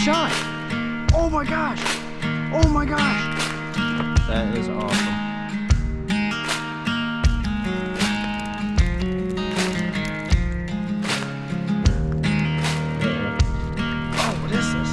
fish on it. Oh my gosh. Oh my gosh. That is awesome. Oh, what is this?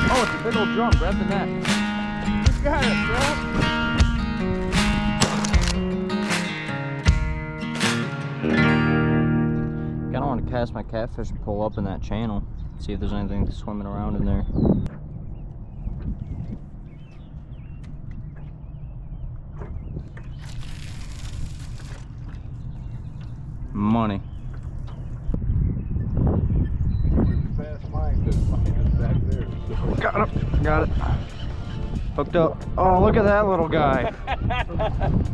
Oh, it's a big old drum. Grab the net. You got it, bro. I want to cast my catfish and pull up in that channel, see if there's anything swimming around in there. Money. Got him. Got it. Hooked up. Oh, look at that little guy.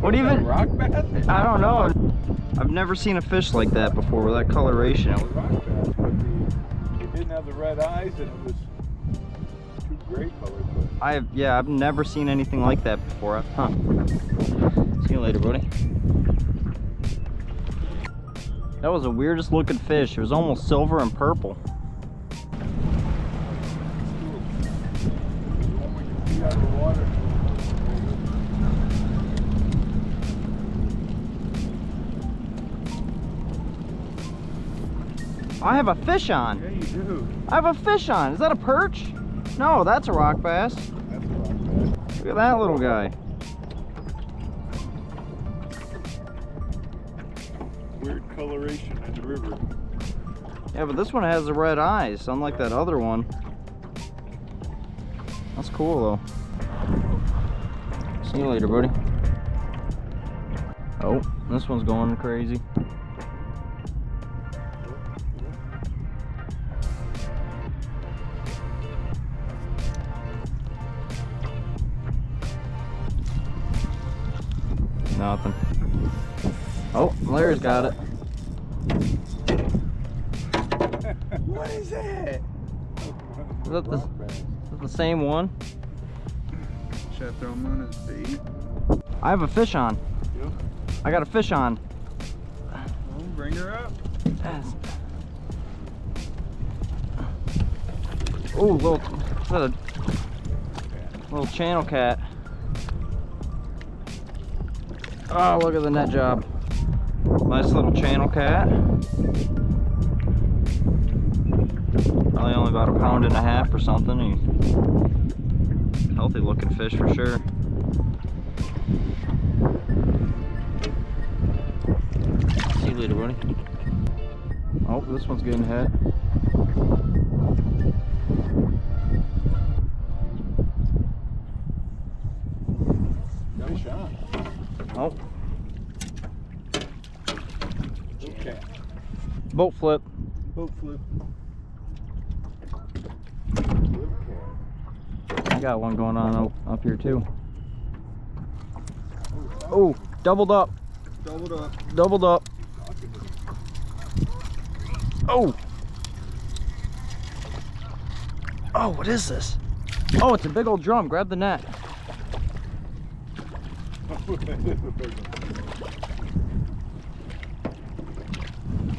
What even? Rock bass? I don't know. I've never seen a fish like that before with that coloration. Rock bass, but it didn't have the red eyes and it was too gray colored. I've never seen anything like that before. Huh. See you later, buddy. That was the weirdest looking fish. It was almost silver and purple. I have a fish on. Yeah, you do. I have a fish on. Is that a perch? No, that's a rock bass. That's a rock bass. Look at that little guy. Weird coloration in the river. Yeah, but this one has the red eyes, unlike that other one. That's cool, though. See you later, buddy. Oh, this one's going crazy. Nothing. Oh, Larry's got it. What is that? Is that the same one? Should I throw him on his bait? I have a fish on. Yep. I got a fish on. Well, bring her up. Oh, little channel cat. Oh, look at the net job. Nice little channel cat. Probably only about 1.5 pounds or something. Healthy looking fish for sure. See you later, buddy. Oh, this one's getting hit. Nice shot. Oh. Okay. Boat flip. Boat flip. I got one going on up here too. Oh, doubled up. Doubled up. Doubled up. Oh. Oh, what is this? Oh, it's a big old drum. Grab the net.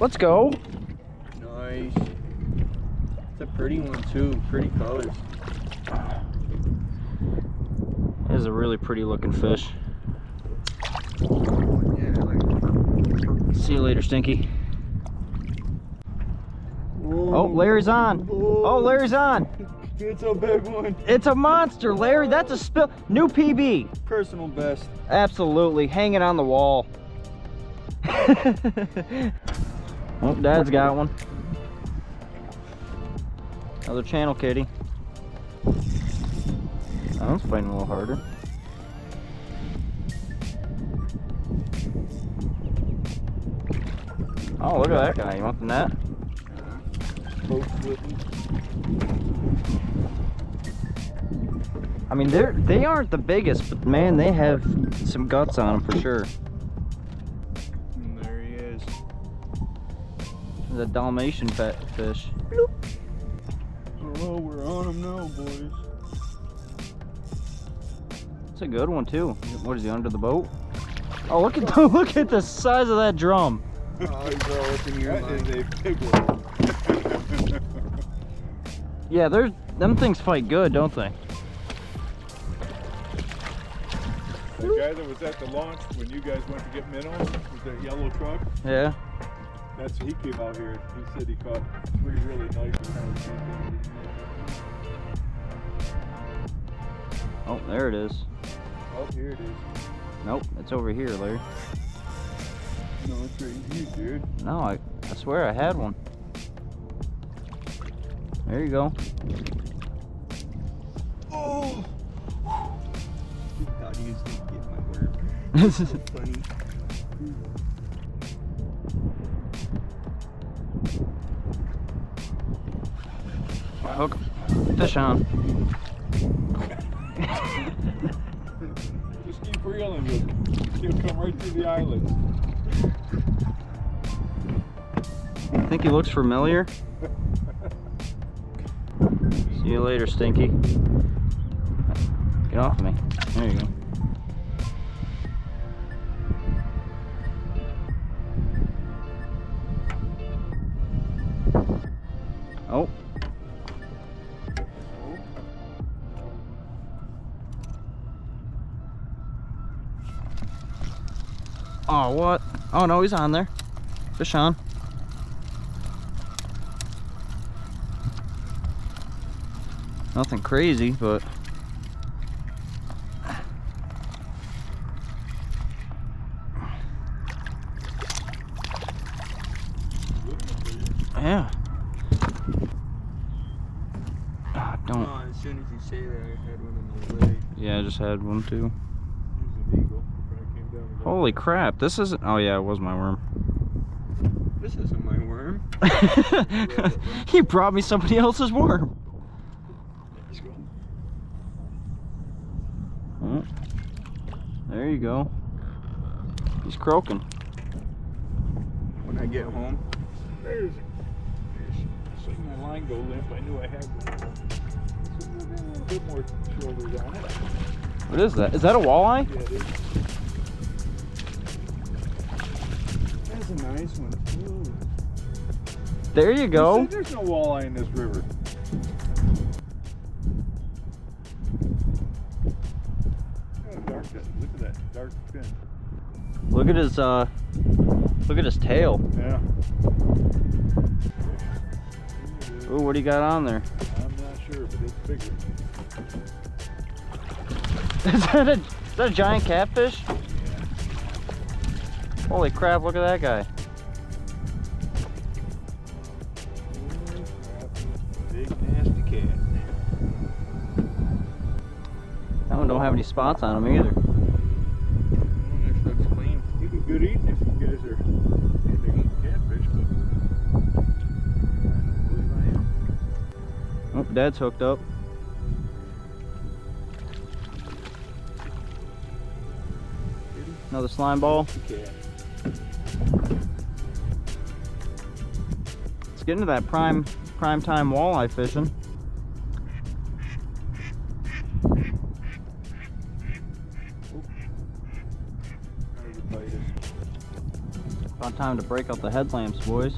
Let's go. Nice. It's a pretty one too. Pretty colors. It is a really pretty looking fish. Yeah, I like it. See you later, Stinky. Whoa. Oh, Larry's on. Whoa. Oh, Larry's on. It's a big one. It's a monster, Larry. That's a spill. New PB. Personal best. Absolutely. Hanging on the wall. Oh, Dad's got one. Another channel kitty. That one's fighting a little harder. Oh, look at that guy. You want the net? Boat flipping. I mean, they aren't the biggest, but man, they have some guts on them for sure. And there he is. There's a Dalmatian fish. Bloop. Oh, we're on him now, boys. It's a good one too. What is he, under the boat? Oh, look at the look at the size of that drum. Oh, he's all up in your line. That is a big one. Yeah, them things fight good, don't they? The guy that was at the launch when you guys went to get minnows with that yellow truck. Yeah. He came out here. He said he caught 3 really nice ones. Oh, there it is. Oh, here it is. Nope, it's over here, Larry. No, it's right here, dude. No, I swear I had one. There you go. Oh! He thought he was going to get my worm. This is Funny. hook. Fish on. Just keep reeling with him. He'll come right through the eyelets. Think he looks familiar? See you later, Stinky. Get off me. There you go. Oh. Oh, what? Oh, no, he's on there. Fish on. Nothing crazy, but yeah. Don't. Oh, as soon as you say that, I had one in my leg. Yeah, I just had one too. There's an eagle. Probably came down and got Holy crap! This isn't. Oh yeah, it was my worm. This isn't my worm. He brought me somebody else's worm. Let's go. Oh, there you go. He's croaking. When I get home, There's seeing my line go limp. I knew I had one. A little bit more shoulders on it. What is that? Is that a walleye? Yeah, it is. that's a nice one too. There you go. You said there's no walleye in this river. Oh, dark, look at that dark fin. Look at his tail. Yeah. Ooh, what do you got on there? I'm not sure, but it's bigger. Is that a giant catfish? Holy crap, look at that guy. Big nasty cat. That one don't have any spots on him either. This looks clean. He'd be good eating if you guys are into eating catfish, but I don't believe I am. Oh, Dad's hooked up. Another slime ball. Cat. Let's get into that prime time walleye fishing. There's a bite. About time to break out the headlamps, boys.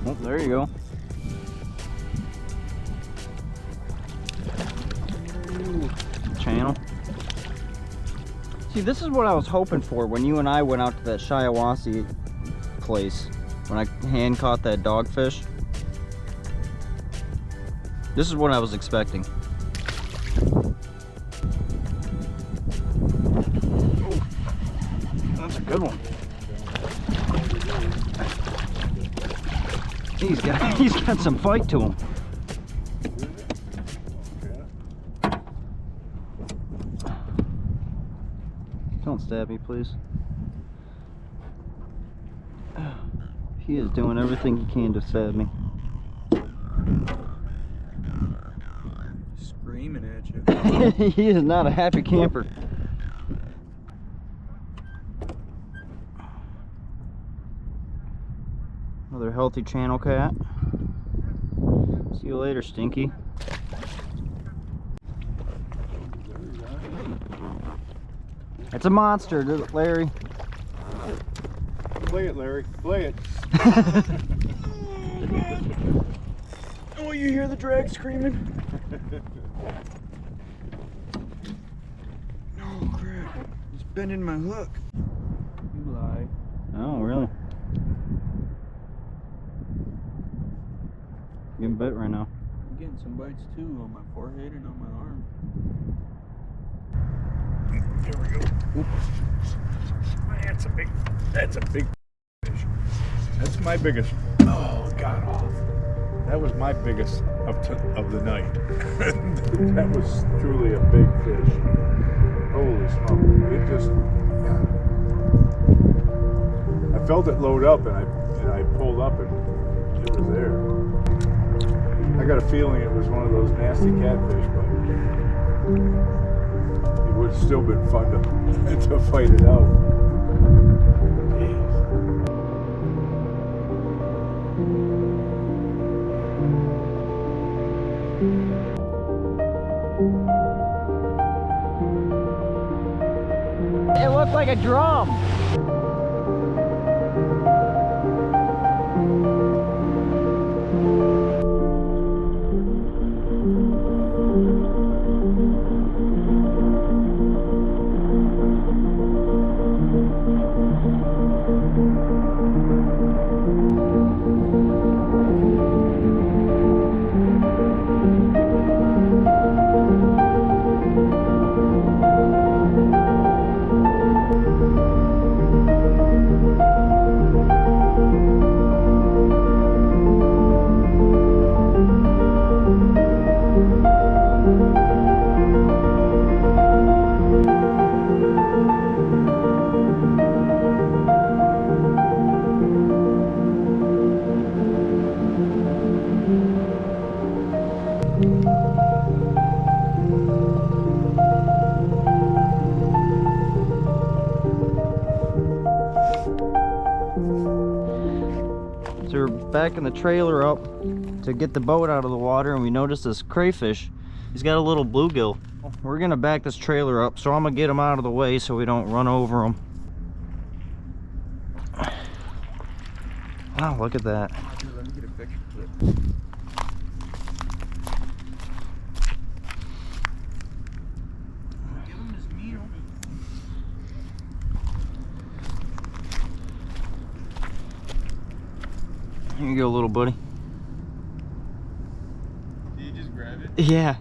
Oh, there you go. Channel. See, this is what I was hoping for when you and I went out to that Shiawassee place. When I hand caught that dogfish. This is what I was expecting. Oh, that's a good one. He's got some fight to him. Don't stab me, please. He is doing everything he can to stab me. Screaming at you. He is not a happy camper. Another healthy channel cat. See you later, Stinky. It's a monster, Larry. Play it, Larry. Play it. Oh, you hear the drag screaming? Oh crap! It's bending my hook. You lie. Oh, really? Getting bit right now. I'm getting some bites too on my forehead and on my arm. There we go. Oop. That's a big fish. That's my biggest. Oh, God off. That was my biggest of the night. That was truly a big fish. Holy smoke. It just, I felt it load up and I pulled up and it was there. I got a feeling it was one of those nasty catfish, but it would have still been fun to fight it out. Jeez. It looked like a drum. So we're backing the trailer up to get the boat out of the water, and we noticed this crayfish. He's got a little bluegill. We're gonna back this trailer up, so I'm gonna get him out of the way so we don't run over him. Wow, look at that. Here, let me get a picture. Give him his meal. Here you go, little buddy. Did you just grab it? Yeah.